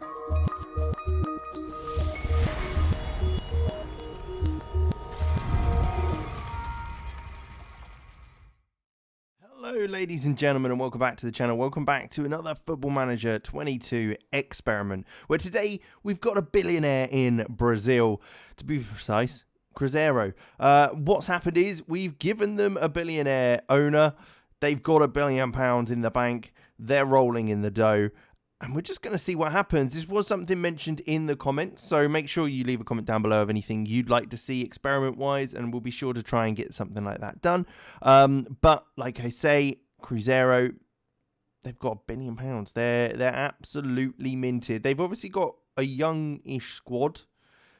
Hello ladies and gentlemen, and welcome back to the channel. Welcome back to another Football Manager 22 experiment, where today we've got a billionaire in Brazil, to be precise, Cruzeiro. What's happened is we've given them a billionaire owner. They've got £1 billion in the bank. They're rolling in the dough. And we're just going to see what happens. This was something mentioned in the comments, so make sure you leave a comment down below of anything you'd like to see experiment-wise, and we'll be sure to try and get something like that done. But like I say, Cruzeiro, they've got £1 billion. They're absolutely minted. They've obviously got a young-ish squad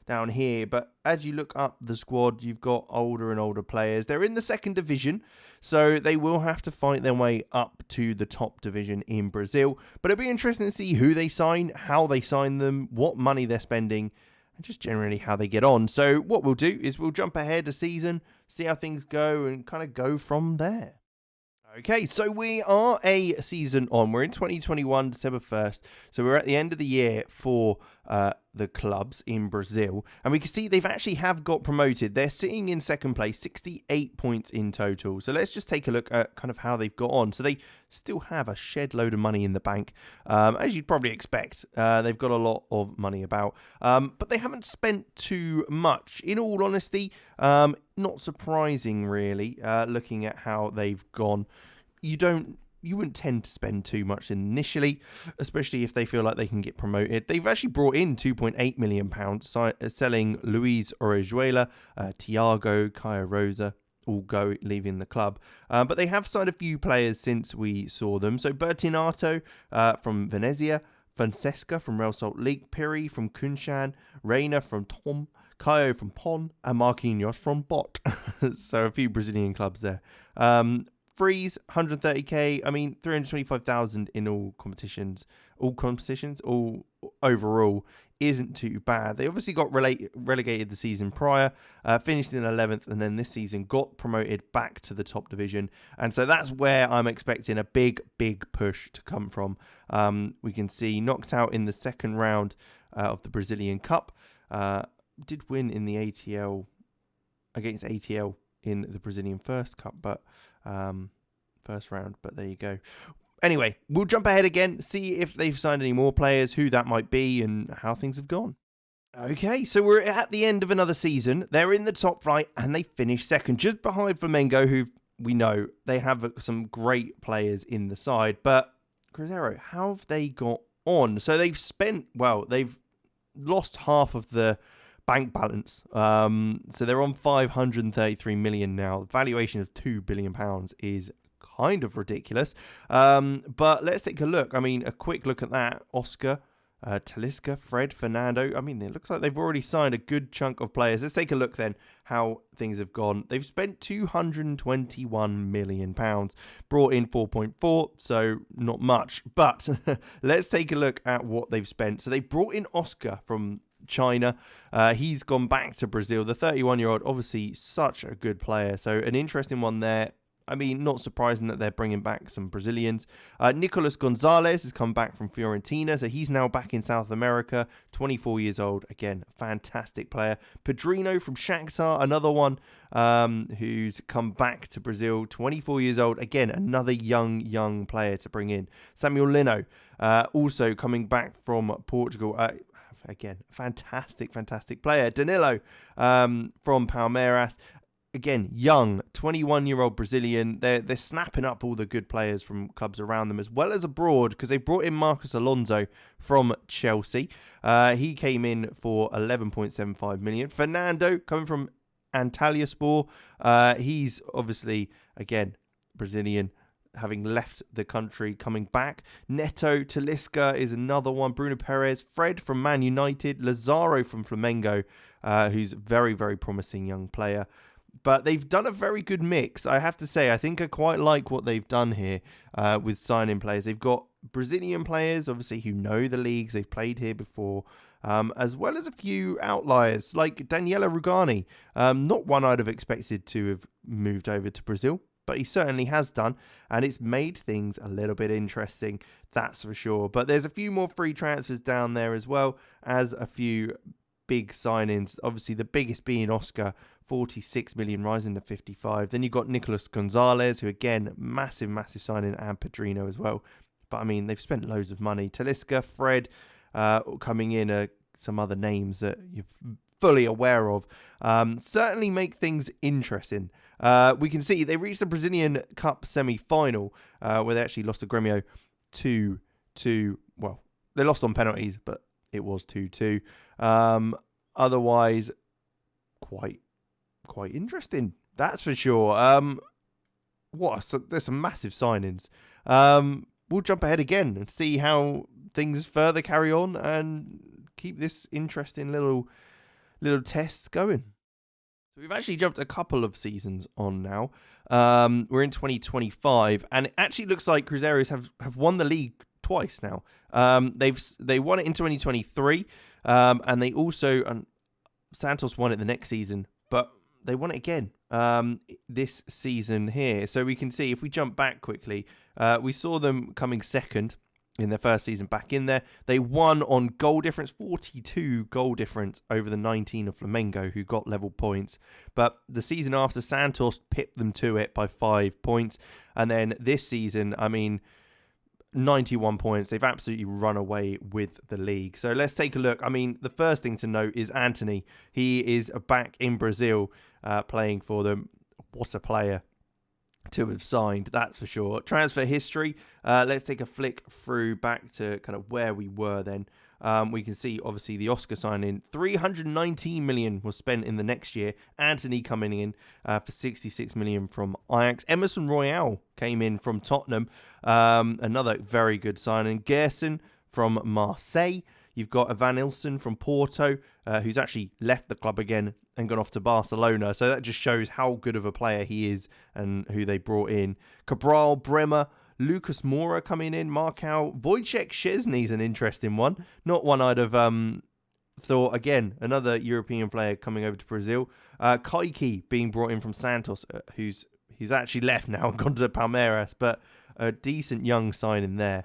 down here, but as you look up the squad, you've got older and older players. They're in the second division, so they will have to fight their way up to the top division in Brazil. But it'll be interesting to see who they sign, how they sign them, what money they're spending, and just generally how they get on. So what we'll do is we'll jump ahead a season, see how things go, and kind of go from there. Okay, so we are a season on. We're in 2021, December 1st. So we're at the end of the year for the clubs in Brazil. And we can see they've actually got promoted. They're sitting in second place, 68 points in total. So let's just take a look at kind of how they've got on. So they still have a shed load of money in the bank, as you'd probably expect. They've got a lot of money about. But they haven't spent too much. In all honesty, not surprising, really, looking at how they've gone. You wouldn't tend to spend too much initially, especially if they feel like they can get promoted. They've actually brought in £2.8 million, selling Luis Orejuela, Thiago, Caio Rosa, all leaving the club. But they have signed a few players since we saw them. So Bertinato from Venezia, Francesca from Real Salt Lake, Piri from Kunshan, Reina from Tom, Caio from Pon, and Marquinhos from Bot. So a few Brazilian clubs there. Freeze, 130k. I mean, 325,000 in all competitions, all overall isn't too bad. They obviously got relegated the season prior, finished in 11th, and then this season got promoted back to the top division. And so that's where I'm expecting a big push to come from. We can see knocked out in the second round of the Brazilian Cup. Did win in the ATL against ATL in the Brazilian First Cup, but first round, but there you go. Anyway, we'll jump ahead again, see if they've signed any more players, who that might be, and how things have gone. Okay, so we're at the end of another season. They're in the top flight, and they finished second, just behind Flamengo, who we know they have some great players in the side. But Cruzeiro, how have they got on? So they've lost half of the bank balance. So they're on 533 million now. The valuation of £2 billion is kind of ridiculous. But let's take a look. I mean, a quick look at that. Oscar, Talisca, Fred, Fernando. I mean, it looks like they've already signed a good chunk of players. Let's take a look then how things have gone. They've spent £221 million, brought in 4.4, so not much. But let's take a look at what they've spent. So they brought in Oscar from China. He's gone back to Brazil. The 31-year-old, obviously such a good player. So an interesting one there. I mean, not surprising that they're bringing back some Brazilians. Nicolas Gonzalez has come back from Fiorentina, so he's now back in South America, 24 years old. Again, fantastic player. Pedrino from Shakhtar, another one who's come back to Brazil, 24 years old. Again, another young player to bring in. Samuel Lino, also coming back from Portugal. Again, fantastic player. Danilo from Palmeiras. Again, young, 21-year-old Brazilian. They're snapping up all the good players from clubs around them as well as abroad, because they brought in Marcos Alonso from Chelsea. He came in for 11.75 million. Fernando coming from Antalyaspor. He's obviously, again, Brazilian, having left the country, coming back. Neto Talisca is another one. Bruno Perez, Fred from Man United, Lazaro from Flamengo, who's very promising young player. But they've done a very good mix, I have to say. I think I quite like what they've done here with signing players. They've got Brazilian players, obviously, who know the leagues. They've played here before, as well as a few outliers, like Daniela Rugani. Not one I'd have expected to have moved over to Brazil. but he certainly has done, and it's made things a little bit interesting, that's for sure. But there's a few more free transfers down there as well as a few big signings. Obviously, the biggest being Oscar, 46 million, rising to 55. Then you've got Nicolas Gonzalez, who again, massive signing, and Pedrino as well. But I mean, they've spent loads of money. Talisca, Fred, coming in, some other names that you're fully aware of. Certainly make things interesting. We can see they reached the Brazilian Cup semi-final, where they actually lost to Grêmio 2-2. Well, they lost on penalties, but it was 2-2. Otherwise, quite interesting. That's for sure. There's some massive signings. We'll jump ahead again and see how things further carry on and keep this interesting little tests going. So we've actually jumped a couple of seasons on now. We're in 2025, and it actually looks like Cruzeiros have won the league twice now. They won it in 2023, and they also Santos won it the next season, but they won it again this season here. So we can see, if we jump back quickly, we saw them coming second in their first season back in there. They won on goal difference, 42 goal difference over the 19 of Flamengo, who got level points. But the season after, Santos pipped them to it by 5 points. And then this season, 91 points. They've absolutely run away with the league. So let's take a look. The first thing to note is Anthony. He is back in Brazil playing for them. What a player to have signed, that's for sure. Transfer history. Let's take a flick through back to kind of where we were then. We can see, obviously, the Oscar signing. 319 million was spent in the next year. Anthony coming in for 66 million from Ajax. Emerson Royale came in from Tottenham. Another very good signing. Gerson from Marseille. You've got Van Ilsen from Porto, who's actually left the club again and gone off to Barcelona. So that just shows how good of a player he is and who they brought in. Cabral, Bremer, Lucas Moura coming in, Markow, Wojciech Szczesny's an interesting one. Not one I'd have thought. Again, another European player coming over to Brazil. Kaiki being brought in from Santos, he's actually left now and gone to Palmeiras, but a decent young signing there.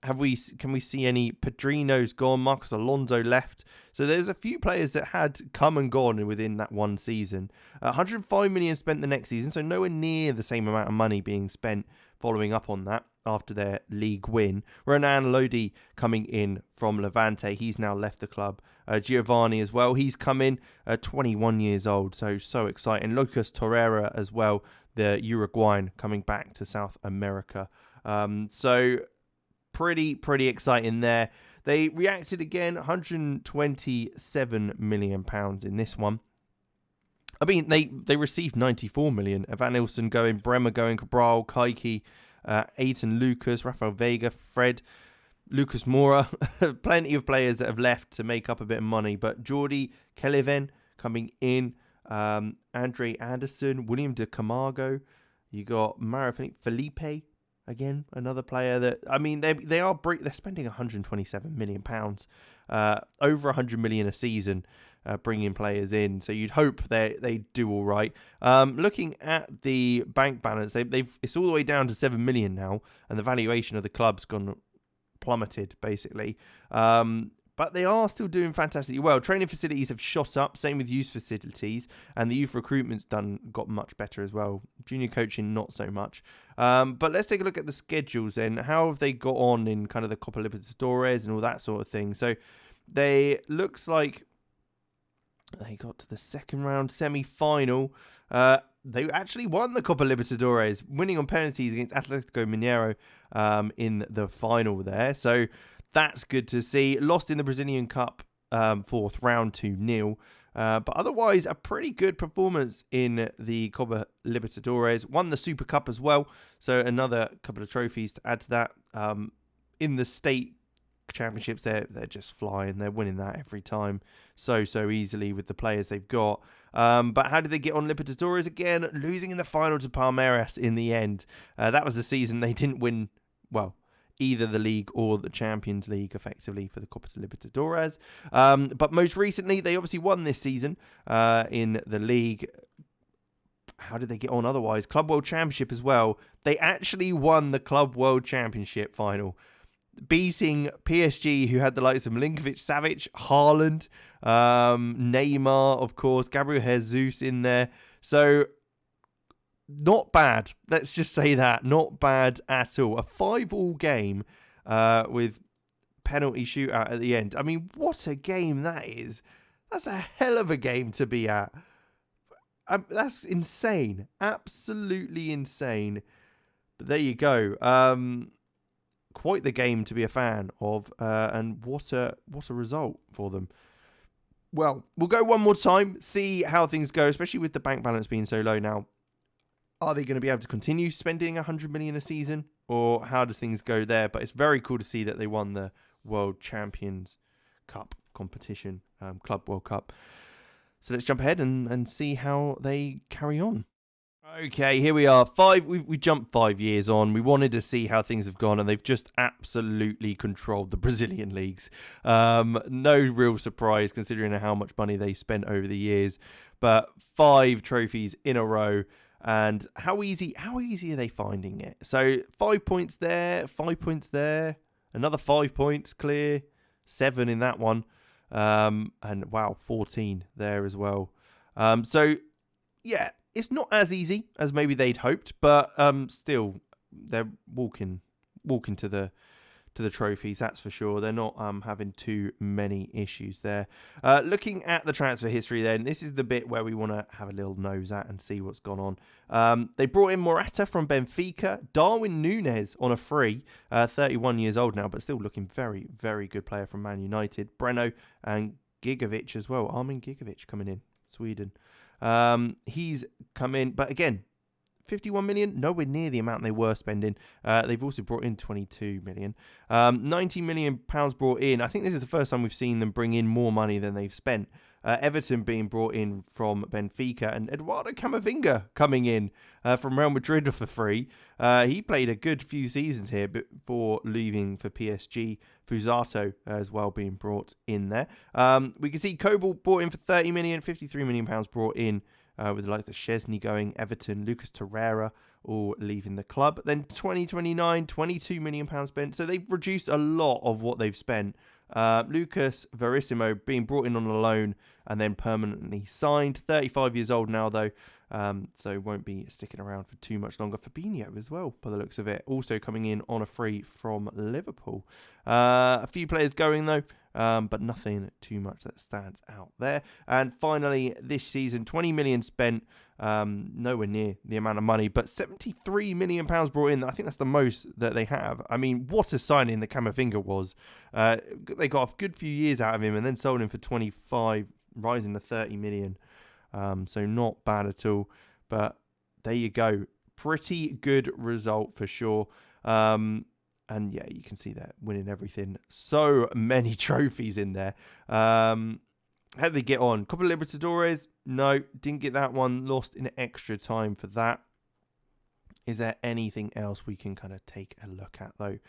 Can we see any? Pedrino's gone, Marcos Alonso left. So there's a few players that had come and gone within that one season. 105 million spent the next season, so nowhere near the same amount of money being spent following up on that after their league win. Renan Lodi coming in from Levante. He's now left the club. Giovanni as well. He's come in, 21 years old, so exciting. Lucas Torreira as well, the Uruguayan, coming back to South America. Pretty exciting there. They reacted again, 127 million pounds in this one. They received 94 million. Van Ilsen going, Bremer going, Cabral, Kaiki, Aiton Lucas, Rafael Veiga, Fred, Lucas Moura. Plenty of players that have left to make up a bit of money. But Jordi Keleven coming in, Andre Anderson, William de Camargo. You got Mario Felipe. Again, another player that, they're spending 127 million pounds, over 100 million a season, bringing players in. So you'd hope they do all right. Looking at the bank balance, it's all the way down to 7 million now, and the valuation of the club's plummeted basically. But they are still doing fantastically well. Training facilities have shot up, same with youth facilities, and the youth recruitment's got much better as well. Junior coaching, not so much. But let's take a look at the schedules then. How have they got on in kind of the Copa Libertadores and all that sort of thing? So looks like they got to the second round semi-final. They actually won the Copa Libertadores, winning on penalties against Atletico Mineiro in the final there. So that's good to see. Lost in the Brazilian Cup, fourth round 2-0. But otherwise, a pretty good performance in the Copa Libertadores. Won the Super Cup as well. So another couple of trophies to add to that. In the state championships, they're just flying. They're winning that every time so easily with the players they've got. But how did they get on Libertadores again? Losing in the final to Palmeiras in the end. That was the season they didn't win, either the league or the Champions League, effectively, for the Copa Libertadores. But most recently, they obviously won this season in the league. how did they get on otherwise? Club World Championship as well. They actually won the Club World Championship final, beating PSG, who had the likes of Milinkovic-Savic, Haaland, Neymar, of course, Gabriel Jesus in there. So, not bad. Let's just say that. Not bad at all. A 5-all game with penalty shootout at the end. I mean, what a game that is. That's a hell of a game to be at. That's insane. Absolutely insane. But there you go. Quite the game to be a fan of. And what a result for them. Well, we'll go one more time, see how things go, especially with the bank balance being so low now. Are they going to be able to continue spending 100 million a season, or how does things go there? But it's very cool to see that they won the World Champions Cup competition, Club World Cup. So let's jump ahead and see how they carry on. Okay, here we are. We jumped 5 years on. We wanted to see how things have gone, and they've just absolutely controlled the Brazilian leagues. No real surprise considering how much money they spent over the years. But 5 trophies in a row. And how easy are they finding it? So 5 points there, 5 points there, another 5 points clear, 7 in that one. And wow, 14 there as well. So yeah, it's not as easy as maybe they'd hoped, but still they're walking to the trophies, that's for sure. They're not having too many issues there. Looking at the transfer history then, this is the bit where we want to have a little nose at and see what's gone on. They brought in Morata from Benfica, Darwin Núñez on a free, 31 years old now, but still looking very, very good player from Man United. Breno and Gigovic as well. Armin Gigovic coming in, Sweden. He's come in, but again, 51 million, nowhere near the amount they were spending. They've also brought in 22 million. 90 million pounds brought in. I think this is the first time we've seen them bring in more money than they've spent. Everton being brought in from Benfica, and Eduardo Camavinga coming in from Real Madrid for free. He played a good few seasons here before leaving for PSG. Fusato as well being brought in there. We can see Kobel brought in for 30 million, 53 million pounds brought in. With the likes of Szczesny going, Everton, Lucas Torreira all leaving the club. Then 2029, 22 million pounds spent. So they've reduced a lot of what they've spent. Lucas Verissimo being brought in on a loan and then permanently signed. 35 years old now though, so won't be sticking around for too much longer. Fabinho as well, by the looks of it, also coming in on a free from Liverpool. A few players going though. But nothing too much that stands out there. And finally, this season, 20 million spent, nowhere near the amount of money, but 73 million pounds brought in. I think that's the most that they have. I mean, what a signing the Camavinga was. They got a good few years out of him and then sold him for 25, rising to 30 million. So not bad at all. But there you go. Pretty good result for sure. And yeah, you can see that winning everything. So many trophies in there. How did they get on? Copa Libertadores? No, didn't get that one. Lost in extra time for that. Is there anything else we can kind of take a look at though?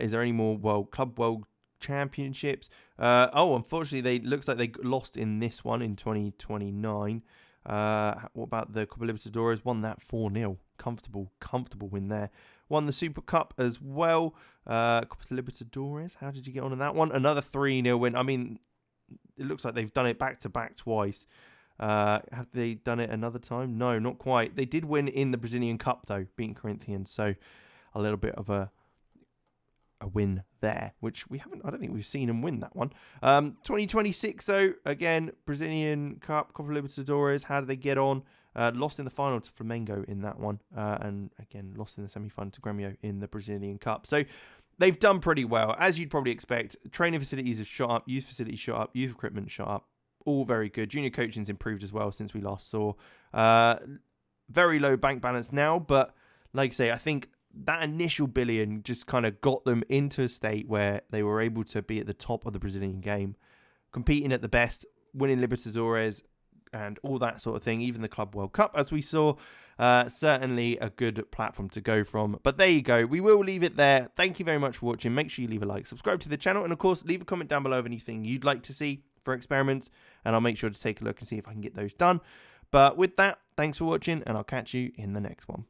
Is there any more Club World Championships? Unfortunately, looks like they lost in this one in 2029. What about the Copa Libertadores? Won that 4-0. Comfortable win there. Won the Super Cup as well. Copa Libertadores, how did you get on in that one? Another 3-0 win. I mean, it looks like they've done it back-to-back twice. Have they done it another time? No, not quite. They did win in the Brazilian Cup, though, beating Corinthians. So a little bit of a win there, which I don't think we've seen them win that one. 2026, though, again, Brazilian Cup, Copa Libertadores, how did they get on? Lost in the final to Flamengo in that one, and again, lost in the semi-final to Grêmio in the Brazilian Cup. So they've done pretty well, as you'd probably expect. Training facilities have shot up, youth facilities shot up, youth equipment shot up, all very good. Junior coaching's improved as well since we last saw. Very low bank balance now, but like I say, I think that initial billion just kind of got them into a state where they were able to be at the top of the Brazilian game, competing at the best, winning Libertadores and all that sort of thing, even the Club World Cup, as we saw. Certainly a good platform to go from. But there you go. We will leave it there. Thank you very much for watching. Make sure you leave a like, subscribe to the channel, and of course, leave a comment down below of anything you'd like to see for experiments, and I'll make sure to take a look and see if I can get those done. But with that, thanks for watching, and I'll catch you in the next one.